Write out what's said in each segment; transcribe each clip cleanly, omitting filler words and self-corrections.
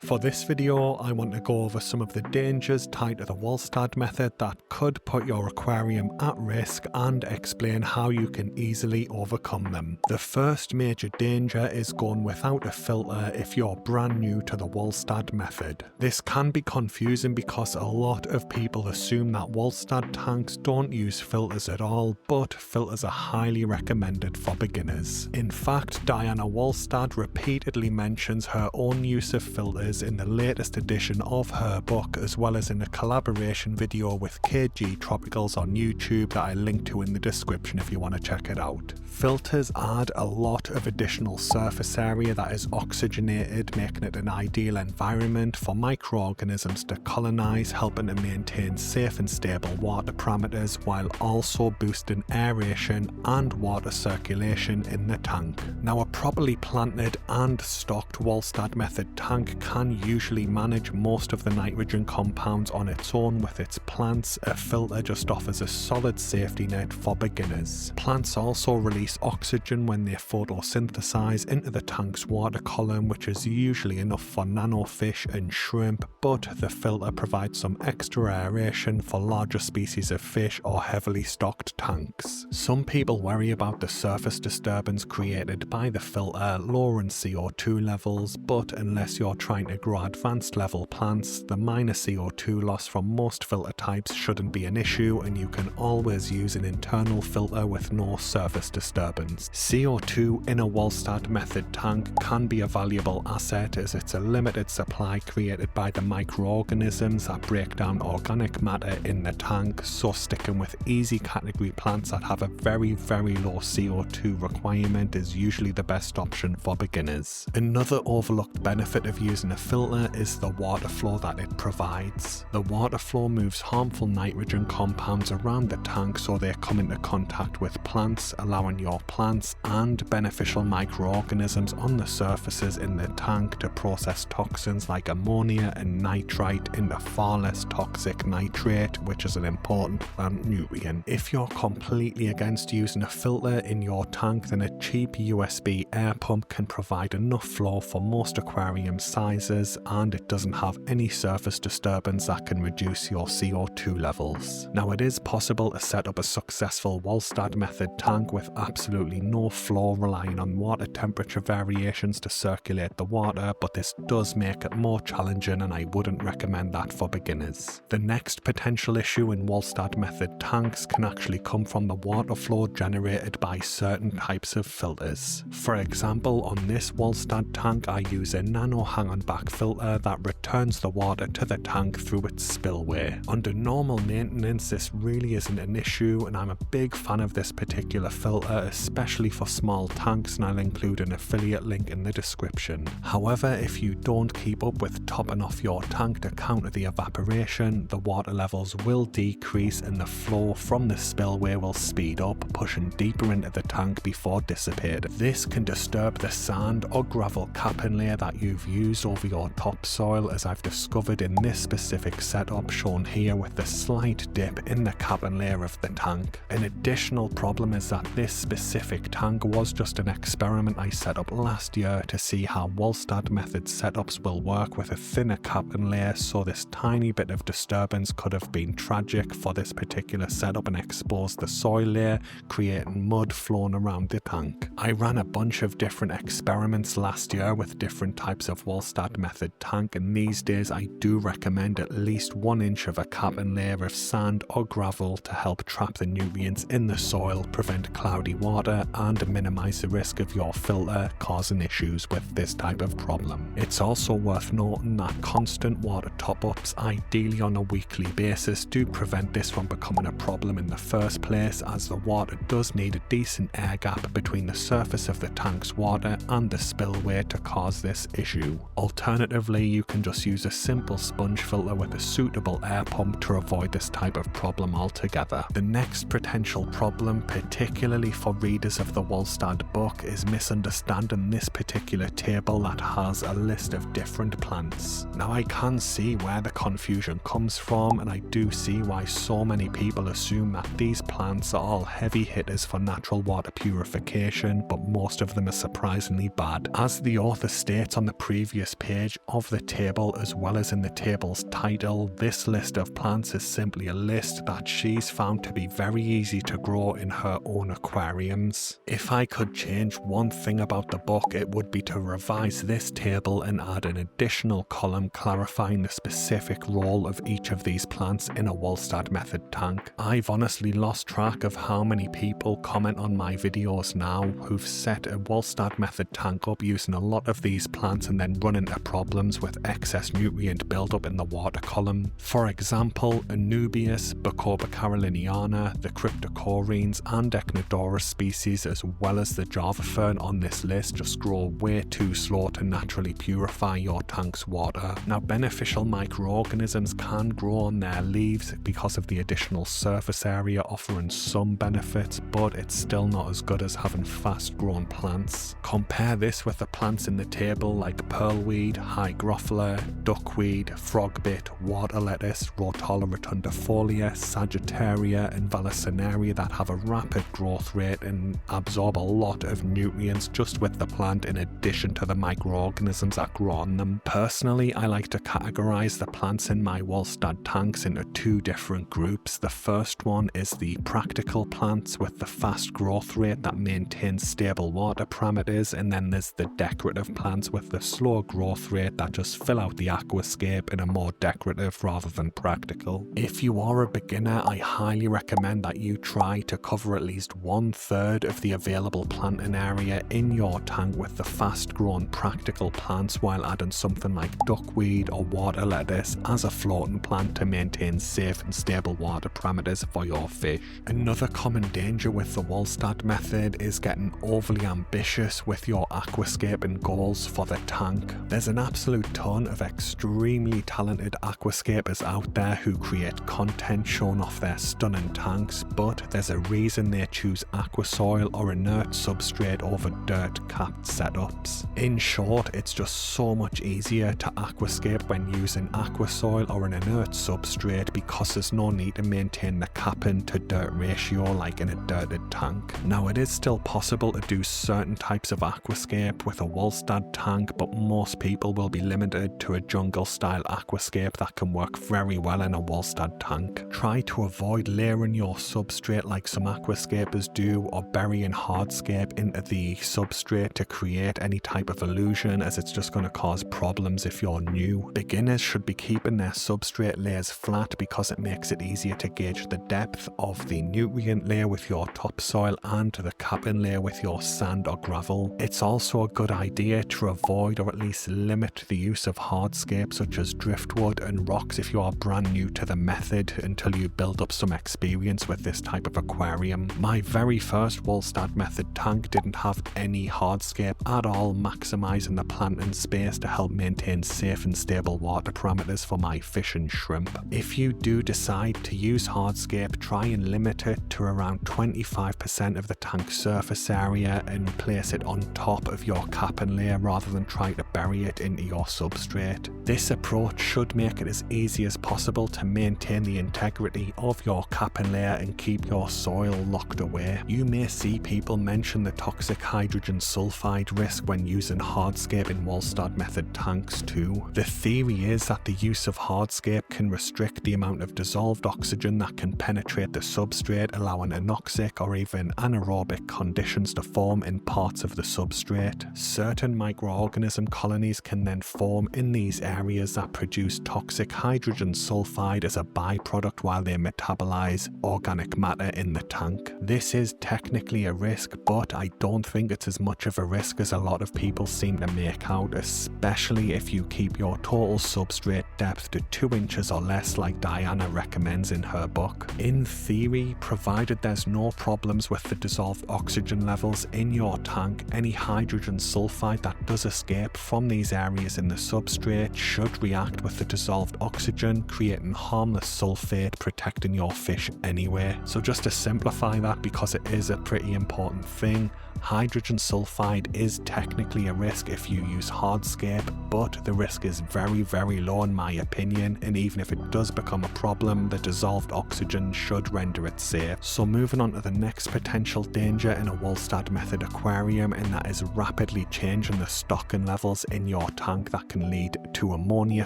For this video, I want to go over some of the dangers tied to the Walstad method that could put your aquarium at risk and explain how you can easily overcome them. The first major danger is going without a filter if you're brand new to the Walstad method. This can be confusing because a lot of people assume that Walstad tanks don't use filters at all, but filters are highly recommended for beginners. In fact, Diana Walstad repeatedly mentions her own use of filters in the latest edition of her book, as well as in a collaboration video with KG Tropicals on YouTube that I link to in the description if you want to check it out. Filters add a lot of additional surface area that is oxygenated, making it an ideal environment for microorganisms to colonize, helping to maintain safe and stable water parameters while also boosting aeration and water circulation in the tank. Now, a properly planted and stocked Walstad method tank can usually manage most of the nitrogen compounds on its own with its plants. A filter just offers a solid safety net for beginners. Plants also release oxygen when they photosynthesize into the tank's water column, which is usually enough for nanofish and shrimp, but the filter provides some extra aeration for larger species of fish or heavily stocked tanks. Some people worry about the surface disturbance created by the filter lowering CO2 levels, but unless you're trying to grow advanced level plants, the minor CO2 loss from most filter types shouldn't be an issue, and you can always use an internal filter with no surface disturbance. CO2 in a Walstad method tank can be a valuable asset as it's a limited supply created by the microorganisms that break down organic matter in the tank, so sticking with easy category plants that have a very low CO2 requirement is usually the best option for beginners. Another overlooked benefit of using a filter is the water flow that it provides. The water flow moves harmful nitrogen compounds around the tank so they come into contact with plants, allowing your plants and beneficial microorganisms on the surfaces in the tank to process toxins like ammonia and nitrite into far less toxic nitrate, which is an important plant nutrient. If you're completely against using a filter in your tank, then a cheap USB air pump can provide enough flow for most aquarium sizes, and it doesn't have any surface disturbance that can reduce your CO2 levels. Now, it is possible to set up a successful Walstad method tank with absolutely no flow, relying on water temperature variations to circulate the water, but this does make it more challenging and I wouldn't recommend that for beginners. The next potential issue in Walstad method tanks can actually come from the water flow generated by certain types of filters. For example, on this Walstad tank I use a nano hang-on back filter that returns the water to the tank through its spillway. Under normal maintenance this really isn't an issue, and I'm a big fan of this particular filter, especially for small tanks, and I'll include an affiliate link in the description. However, if you don't keep up with topping off your tank to counter the evaporation, the water levels will decrease and the flow from the spillway will speed up, pushing deeper into the tank before dissipating. This can disturb the sand or gravel capping layer that you've used over your topsoil, as I've discovered in this specific setup shown here with the slight dip in the capping layer of the tank. An additional problem is that this specific tank was just an experiment I set up last year to see how Walstad method setups will work with a thinner capping layer, so this tiny bit of disturbance could have been tragic for this particular setup and exposed the soil layer, creating mud flowing around the tank. I ran a bunch of different experiments last year with different types of Walstad method tank, and these days I do recommend at least 1 inch of a capping layer of sand or gravel to help trap the nutrients in the soil, prevent cloudy water, and minimize the risk of your filter causing issues with this type of problem. It's also worth noting that constant water top-ups, ideally on a weekly basis, do prevent this from becoming a problem in the first place, as the water does need a decent air gap between the surface of the tank's water and the spillway to cause this issue. Alternatively, you can just use a simple sponge filter with a suitable air pump to avoid this type of problem altogether. The next potential problem, particularly for readers of the Walstad book, is misunderstanding this particular table that has a list of different plants. Now, I can see where the confusion comes from, and I do see why so many people assume that these plants are all heavy hitters for natural water purification, but most of them are surprisingly bad. As the author states on the previous page, page of the table as well as in the table's title, this list of plants is simply a list that she's found to be very easy to grow in her own aquariums. If I could change one thing about the book, it would be to revise this table and add an additional column clarifying the specific role of each of these plants in a Walstad Method tank. I've honestly lost track of how many people comment on my videos now who've set a Walstad Method tank up using a lot of these plants and then run into problems with excess nutrient buildup in the water column. For example, Anubias, Bacopa caroliniana, the cryptocorenes and Echinodorus species as well as the Java fern on this list just grow way too slow to naturally purify your tank's water. Now, beneficial microorganisms can grow on their leaves because of the additional surface area, offering some benefits, but it's still not as good as having fast grown plants. Compare this with the plants in the table like pearlweed, hygrophila, duckweed, frogbit, water lettuce, Rotala rotundifolia, Sagittaria and Vallisneria that have a rapid growth rate and absorb a lot of nutrients just with the plant in addition to the microorganisms that grow on them. Personally, I like to categorize the plants in my Walstad tanks into two different groups. The first one is the practical plants with the fast growth rate that maintains stable water parameters, and then there's the decorative plants with the slow growth rate that just fill out the aquascape in a more decorative rather than practical. If you are a beginner, I highly recommend that you try to cover at least 1/3 of the available planting area in your tank with the fast grown practical plants while adding something like duckweed or water lettuce as a floating plant to maintain safe and stable water parameters for your fish. Another common danger with the Walstad method is getting overly ambitious with your aquascaping goals for the tank. There's an absolute ton of extremely talented aquascapers out there who create content showing off their stunning tanks, but there's a reason they choose aquasoil or inert substrate over dirt capped setups. In short, it's just so much easier to aquascape when using aquasoil or an inert substrate because there's no need to maintain the capping to dirt ratio like in a dirted tank. Now, it is still possible to do certain types of aquascape with a Walstad tank, but most people will be limited to a jungle style aquascape that can work very well in a Walstad tank. Try to avoid layering your substrate like some aquascapers do, or burying hardscape into the substrate to create any type of illusion, as it's just going to cause problems if you're new. Beginners should be keeping their substrate layers flat because it makes it easier to gauge the depth of the nutrient layer with your topsoil and the capping layer with your sand or gravel. It's also a good idea to avoid or at least limit the use of hardscape such as driftwood and rocks if you are brand new to the method until you build up some experience with this type of aquarium. My very first Walstad method tank didn't have any hardscape at all, maximizing the planting space to help maintain safe and stable water parameters for my fish and shrimp. If you do decide to use hardscape, try and limit it to around 25% of the tank surface area and place it on top of your capping layer rather than try to bury it into your substrate. This approach should make it as easy as possible to maintain the integrity of your capping layer and keep your soil locked away. You may see people mention the toxic hydrogen sulfide risk when using hardscape in Walstad method tanks too. The theory is that the use of hardscape can restrict the amount of dissolved oxygen that can penetrate the substrate, allowing anoxic or even anaerobic conditions to form in parts of the substrate. Certain microorganism colonies can then form in these areas that produce toxic hydrogen sulfide as a byproduct while they metabolize organic matter in the tank. This is technically a risk, but I don't think it's as much of a risk as a lot of people seem to make out, especially if you keep your total substrate depth to 2 inches or less like Diana recommends in her book. In theory, provided there's no problems with the dissolved oxygen levels in your tank, any hydrogen sulfide that does escape from these areas in the substrate should react with the dissolved oxygen, creating harmless sulfate, protecting your fish anyway. So just to simplify that, because it is a pretty important thing, Hydrogen sulfide is technically a risk if you use hardscape, but the risk is very, very low in my opinion, and even if it does become a problem, the dissolved oxygen should render it safe. So moving on to the next potential danger in a Walstad Method aquarium, and that is rapidly changing the stocking levels in your tank that can lead to ammonia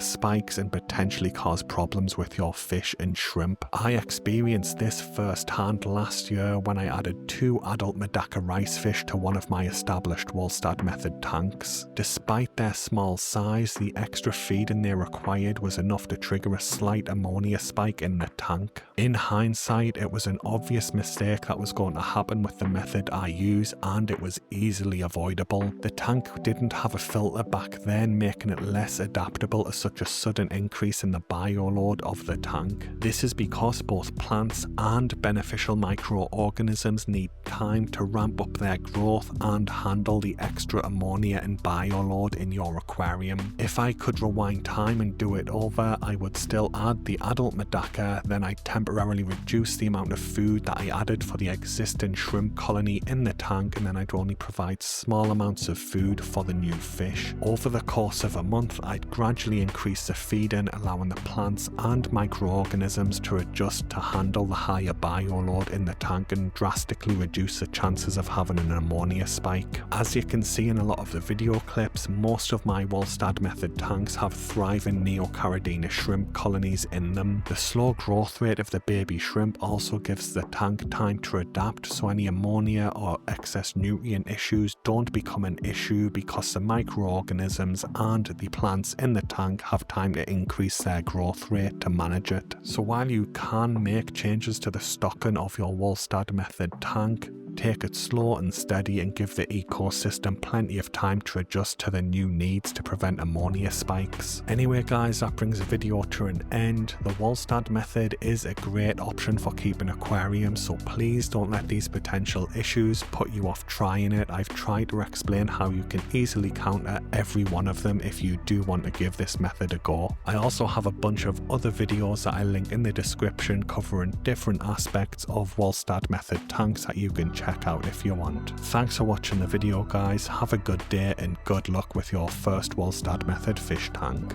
spikes and potentially cause problems with your fish and shrimp. I experienced this firsthand last year when I added 2 adult Medaka rice fish to one of my established Walstad Method tanks. Despite their small size, the extra feeding they required was enough to trigger a slight ammonia spike in the tank. In hindsight, it was an obvious mistake that was going to happen with the method I use, and it was easily avoidable. The tank didn't have a filter back then, making it less adaptable to such a sudden increase in the bioload of the tank. This is because both plants and beneficial microorganisms need time to ramp up their growth and handle the extra ammonia and bioload in your aquarium. If I could rewind time and do it over, I would still add the adult Medaka, then I'd temporarily reduce the amount of food that I added for the existing shrimp colony in the tank, and then I'd only provide small amounts of food for the new fish. Over the course of a month, I'd gradually increase the feeding, allowing the plants and microorganisms to adjust to handle the higher bioload in the tank and drastically reduce the chances of having an ammonia spike. As you can see in a lot of the video clips, most of my Walstad Method tanks have thriving Neocaridina shrimp colonies in them. The slow growth rate of the baby shrimp also gives the tank time to adapt, so any ammonia or excess nutrient issues don't become an issue because the microorganisms and the plants in the tank have time to increase their growth rate to manage it. So while you can make changes to the stocking of your Walstad Method tank, take it slow and steady and give the ecosystem plenty of time to adjust to the new needs to prevent ammonia spikes. Anyway guys, that brings the video to an end. The Walstad Method is a great option for keeping aquariums, so please don't let these potential issues put you off trying it. I've tried to explain how you can easily counter every one of them if you do want to give this method a go. I also have a bunch of other videos that I link in the description covering different aspects of Walstad Method tanks that you can check out if you want. Thanks for watching the video guys, have a good day and good luck with your first Walstad Method fish tank.